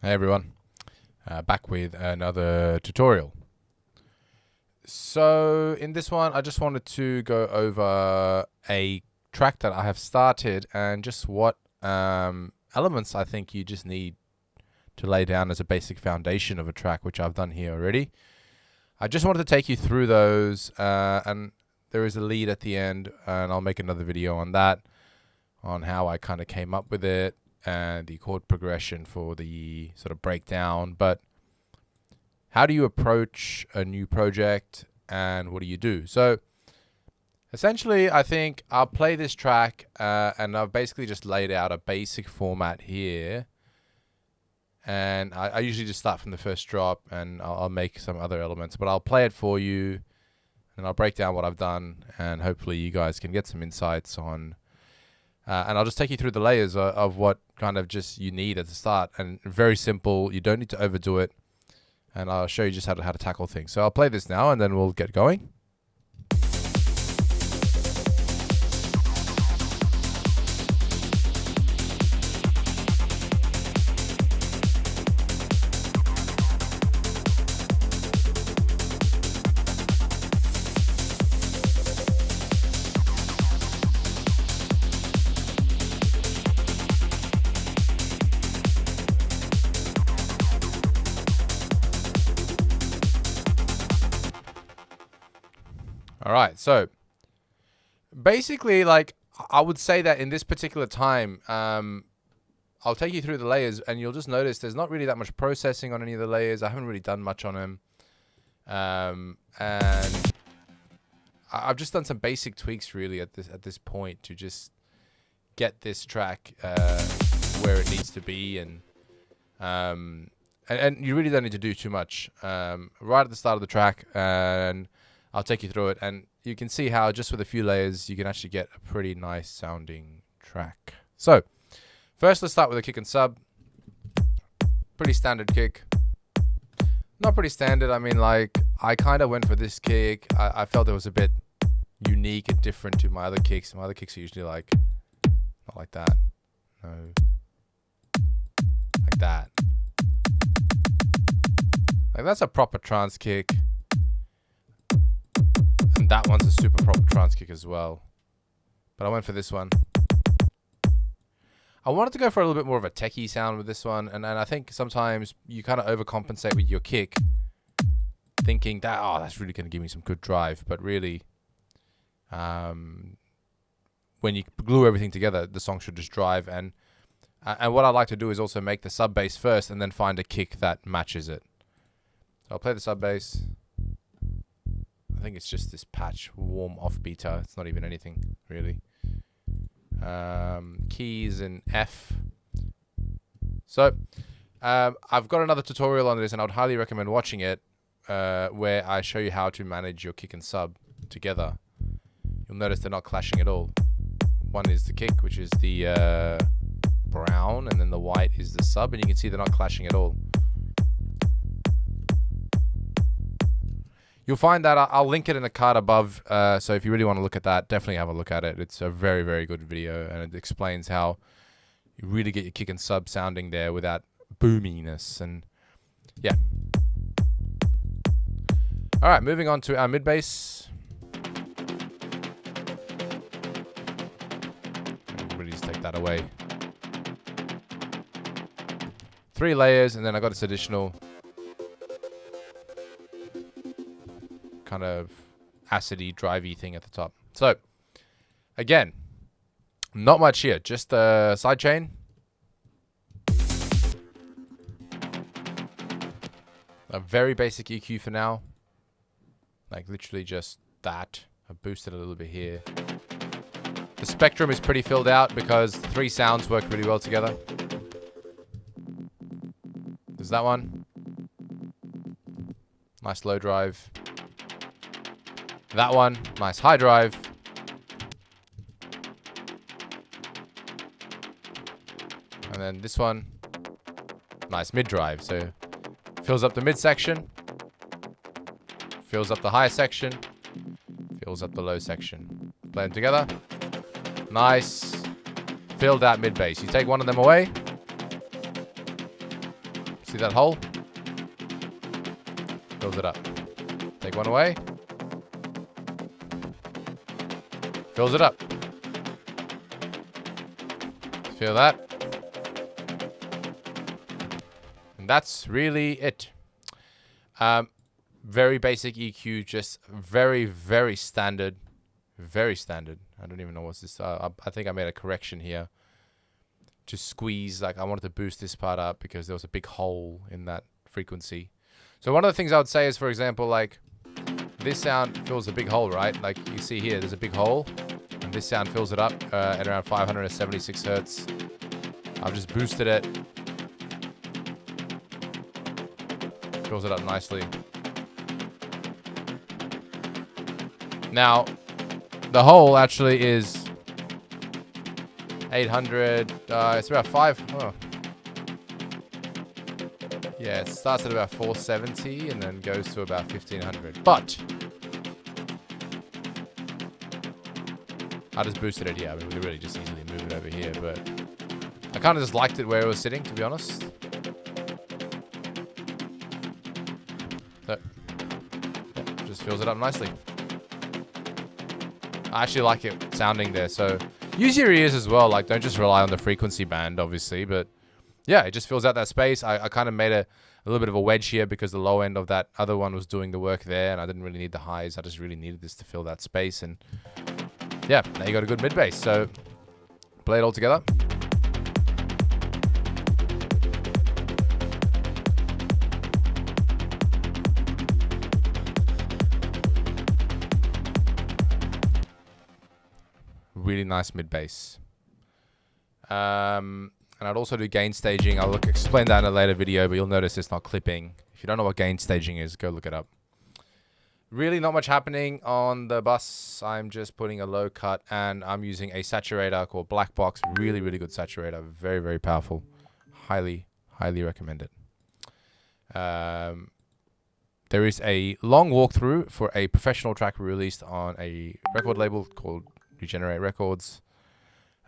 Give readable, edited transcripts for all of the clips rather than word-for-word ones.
Hey everyone, back with another tutorial. So in this one, I just wanted to go over a track that I have started and just what elements I think you just need to lay down as a basic foundation of a track, which I've done here already. I just wanted to take you through those, and there is a lead at the end, and I'll make another video on that, on how I kind of came up with it, and the chord progression for the sort of breakdown. But how do you approach a new project and what do you do? So essentially, I think I'll play this track and I've basically just laid out a basic format here. And I usually just start from the first drop and I'll make some other elements, but I'll play it for you and I'll break down what I've done, and hopefully you guys can get some insights on and I'll just take you through the layers of what kind of just you need at the start. And very simple. You don't need to overdo it. And I'll show you just how to tackle things. So I'll play this now and then we'll get going. All right, so basically, like, I would say that in this particular time, I'll take you through the layers and you'll just notice there's not really that much processing on any of the layers. I haven't really done much on them. And I've just done some basic tweaks really at this point to just get this track where it needs to be. And you really don't need to do too much right at the start of the track, and I'll take you through it, and you can see how just with a few layers you can actually get a pretty nice sounding track. So first, let's start with a kick and sub. Pretty standard kick. Not pretty standard, I mean, like, I kind of went for this kick. I felt it was a bit unique and different to my other kicks. My other kicks are usually like, not like that. No. Like that. Like, that's a proper trance kick. And that one's a super proper trance kick as well. But I went for this one. I wanted to go for a little bit more of a techie sound with this one. And I think sometimes you kind of overcompensate with your kick, thinking that, oh, that's really going to give me some good drive. But really, when you glue everything together, the song should just drive. And what I like to do is also make the sub bass first and then find a kick that matches it. So I'll play the sub bass. I think it's just this patch, warm offbeater. It's not even anything, really. Keys in F. So, I've got another tutorial on this, and I would highly recommend watching it, where I show you how to manage your kick and sub together. You'll notice they're not clashing at all. One is the kick, which is the brown, and then the white is the sub, and you can see they're not clashing at all. You'll find that I'll link it in the card above, so if you really want to look at that, definitely have a look at it. It's a very, very good video, and it explains how you really get your kick and sub sounding there without boominess. And yeah. All right, moving on to our mid bass. Really just take that away. 3 layers, and then I got this additional kind of acidy, drivey thing at the top. So again, not much here, just the side chain. A very basic EQ for now, like literally just that. I boosted a little bit here. The spectrum is pretty filled out because 3 sounds work really well together. There's that one. Nice low drive. That one, nice high drive. And then this one, nice mid drive. So fills up the mid section, fills up the high section, fills up the low section. Play them together. Nice filled out mid bass. You take one of them away, See that hole? Fills it up. Take one away. Fills it up. Feel that? And that's really it. Very basic EQ, just very, very standard. Very standard. I don't even know what's this. I think I made a correction here. Just squeeze, like I wanted to boost this part up because there was a big hole in that frequency. So one of the things I would say is, for example, like this sound fills a big hole, right? Like you see here, there's a big hole. And this sound fills it up at around 576 hertz. I've just boosted it. Fills it up nicely. Now, the hole actually is 800. It's about 5. Oh. Yeah, it starts at about 470 and then goes to about 1500. But I just boosted it here. I mean, we could really just easily move it over here, but I kind of just liked it where it was sitting, to be honest. So, yeah, just fills it up nicely. I actually like it sounding there, so use your ears as well. Like, don't just rely on the frequency band, obviously, but yeah, it just fills out that space. I kind of made a little bit of a wedge here because the low end of that other one was doing the work there, and I didn't really need the highs. I just really needed this to fill that space, and yeah, now you got a good mid bass. So play it all together. Really nice mid bass. And I'd also do gain staging. I'll explain that in a later video, but you'll notice it's not clipping. If you don't know what gain staging is, go look it up. Really not much happening on the bus. I'm just putting a low cut, and I'm using a saturator called Black Box. Really, really good saturator. Very, very powerful. Highly, highly recommend it. There is a long walkthrough for a professional track we released on a record label called Regenerate Records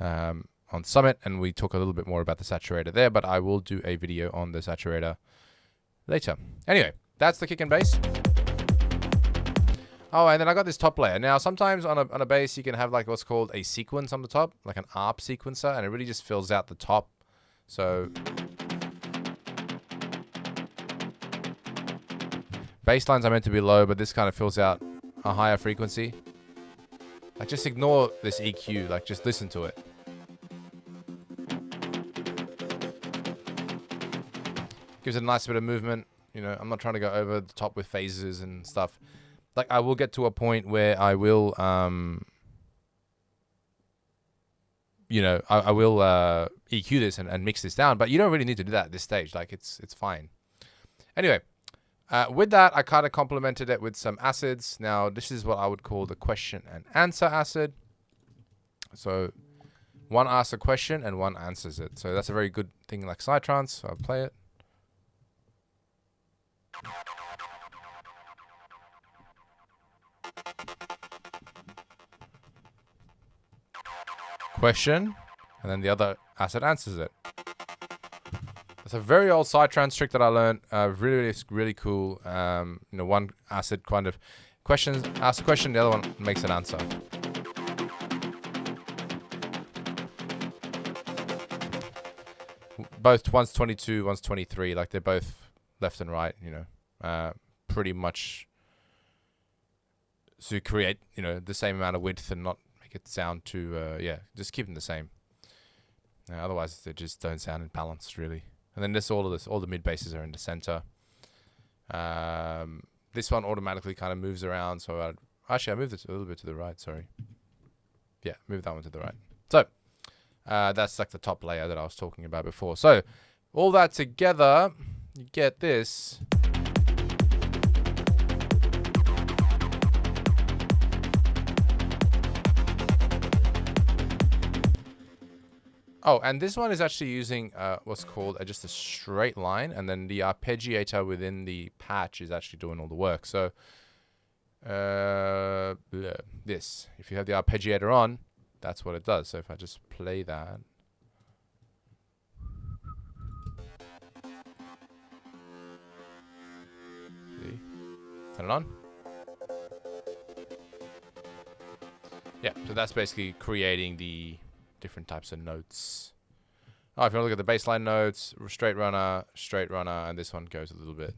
on Summit, and we talk a little bit more about the saturator there, but I will do a video on the saturator later. Anyway, that's the kick and bass. Oh, and then I got this top layer. Now, sometimes on a bass, you can have like what's called a sequence on the top, like an ARP sequencer, and it really just fills out the top. So bass lines are meant to be low, but this kind of fills out a higher frequency. Like, just ignore this EQ. Like, just listen to it. Gives it a nice bit of movement. You know, I'm not trying to go over the top with phases and stuff. Like, I will get to a point where I will, you know, I will EQ this and mix this down. But you don't really need to do that at this stage. Like, it's fine. Anyway. With that, I kind of complemented it with some acids. Now, this is what I would call the question and answer acid. So, one asks a question and one answers it. So, that's a very good thing like Trance. So, I'll play it. Question, and then the other acid answers it. It's a very old Trance trick that I learned. Really cool. You know, one acid kind of asks a question, the other one makes an answer. Both, one's 22, one's 23. Like, they're both left and right, you know. Pretty much to create, you know, the same amount of width and not make it sound too, yeah, just keep them the same. Otherwise, they just don't sound balanced, really. And then all the mid basses are in the center. This one automatically kind of moves around. So I moved it a little bit to the right. Sorry. Yeah, move that one to the right. So that's like the top layer that I was talking about before. So all that together, you get this. Oh, and this one is actually using what's called just a straight line, and then the arpeggiator within the patch is actually doing all the work. So this, if you have the arpeggiator on, that's what it does. So if I just play that. Turn it on. Yeah, so that's basically creating the different types of notes. Oh, if you want to look at the baseline notes, straight runner, and this one goes a little bit.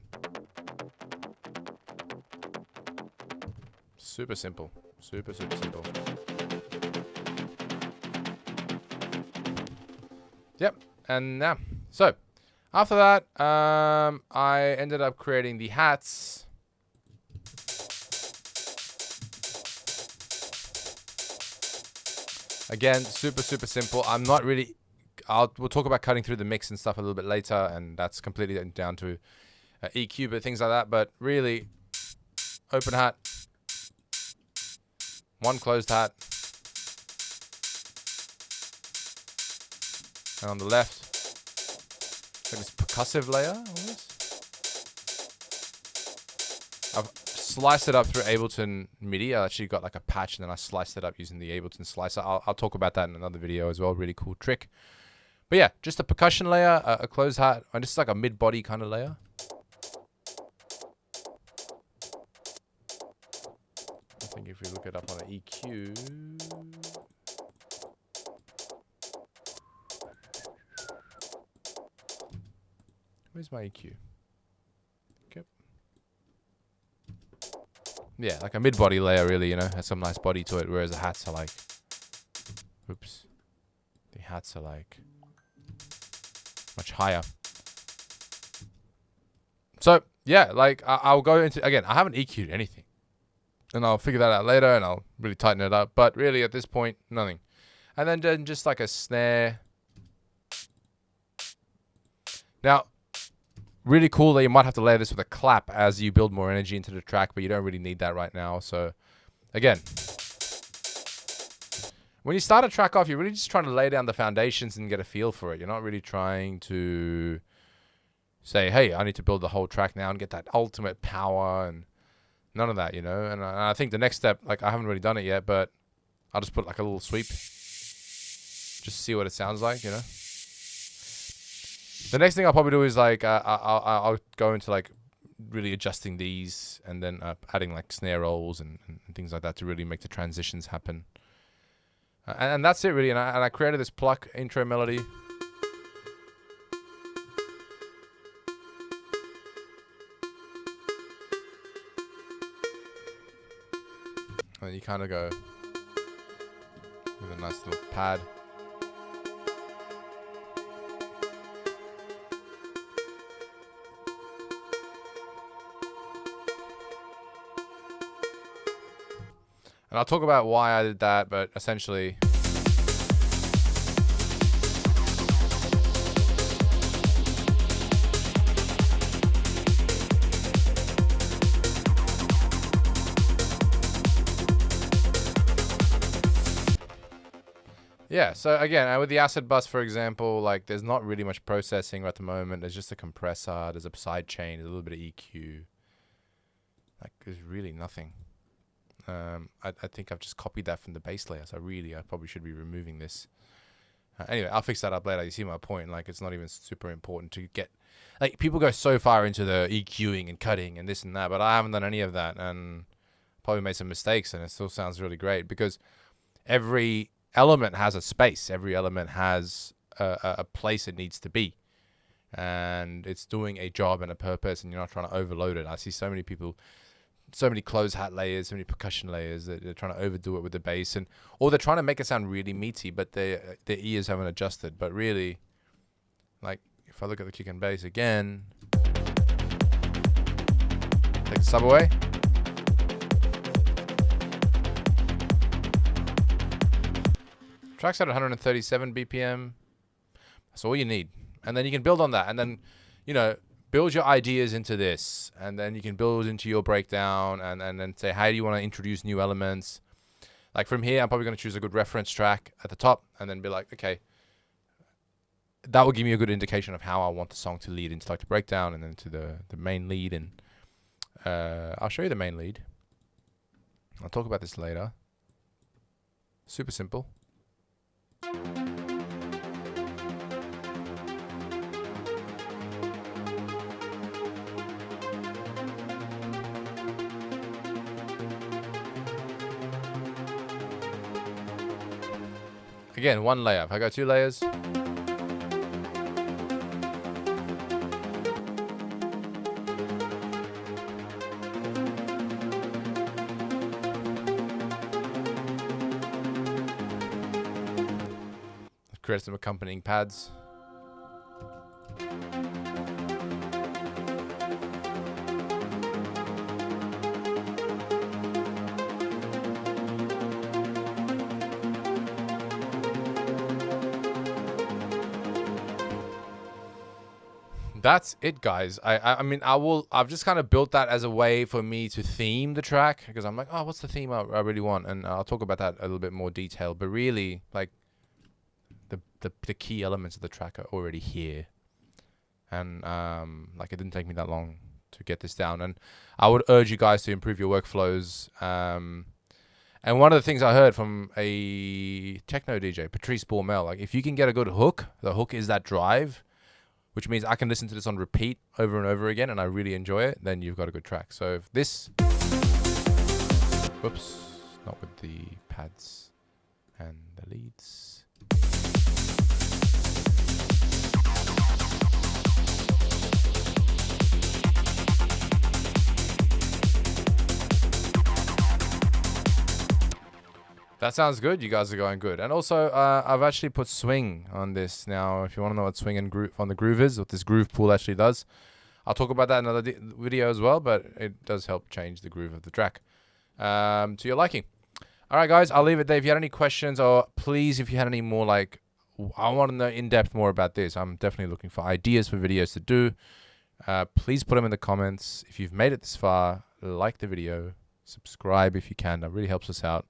Super simple. Super simple. Yep, and now, so after that, I ended up creating the hats. Again, super simple. I'm not really. We'll talk about cutting through the mix and stuff a little bit later, and that's completely down to EQ, but things like that. But really, open hat, one closed hat, and on the left, like this percussive layer. Almost. I've sliced it up through Ableton MIDI. I actually got like a patch, and then I sliced it up using the Ableton slicer. I'll talk about that in another video as well. Really cool trick. But yeah, just a percussion layer, a closed hat, and just like a mid-body kind of layer. I think if we look it up on the EQ... Where's my EQ? Okay. Yeah, like a mid-body layer really, you know, has some nice body to it, whereas the hats are like... Oops. The hats are like... much higher. So yeah, like I'll go into, again, I haven't EQ'd anything, and I'll figure that out later, and I'll really tighten it up, but really at this point, nothing. And then just like a snare. Now, really cool that you might have to layer this with a clap as you build more energy into the track, but you don't really need that right now. So again, when you start a track off, you're really just trying to lay down the foundations and get a feel for it. You're not really trying to say, hey, I need to build the whole track now and get that ultimate power, and none of that, you know. And I think the next step, like I haven't really done it yet, but I'll just put like a little sweep. Just see what it sounds like, you know. The next thing I'll probably do is like, I'll go into like really adjusting these, and then adding like snare rolls and things like that to really make the transitions happen. And that's it really, and I created this pluck intro melody. And you kind of go with a nice little pad. And I'll talk about why I did that, but essentially... Yeah, so again, with the acid bus, for example, like there's not really much processing at the moment. There's just a compressor, there's a side chain, there's a little bit of EQ. Like, there's really nothing. I think I've just copied that from the bass layer, so I probably should be removing this. Anyway, I'll fix that up later. You see my point. Like, it's not even super important to get... Like, people go so far into the EQing and cutting and this and that, but I haven't done any of that, and probably made some mistakes, and it still sounds really great, because every element has a space. Every element has a place it needs to be. And it's doing a job and a purpose, and you're not trying to overload it. I see so many people... so many closed hat layers, so many percussion layers that they're trying to overdo it with the bass, or they're trying to make it sound really meaty, but their ears haven't adjusted. But really, like if I look at the kick and bass again, take the sub away. Track's at 137 BPM. That's all you need, and then you can build on that, and then build your ideas into this, and then you can build into your breakdown, and then say, how do you want to introduce new elements? Like from here, I'm probably going to choose a good reference track at the top, and then be like, okay, that will give me a good indication of how I want the song to lead into like the breakdown, and then to the main lead. And I'll show you the main lead. I'll talk about this later. Super simple. Again, one layer. If I go 2 layers. Create some accompanying pads. That's it, guys. I mean, I've just kind of built that as a way for me to theme the track, because I'm like, oh, what's the theme I really want? And I'll talk about that a little bit more detail. But really, like, the key elements of the track are already here. And like, it didn't take me that long to get this down. And I would urge you guys to improve your workflows. And one of the things I heard from a techno DJ, Patrice Baumel, like, if you can get a good hook, the hook is that drive, which means I can listen to this on repeat over and over again and I really enjoy it, then you've got a good track. So if this, whoops, not with the pads and the leads. That sounds good. You guys are going good. And also, I've actually put swing on this now. If you want to know what swing and groove on the groove is, what this groove pool actually does, I'll talk about that in another video as well. But it does help change the groove of the track to your liking. All right, guys, I'll leave it there. If you had any questions, or please, if you had any more, like, I want to know in depth more about this. I'm definitely looking for ideas for videos to do. Please put them in the comments. If you've made it this far, like the video, subscribe if you can. That really helps us out.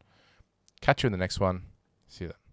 Catch you in the next one. See you then.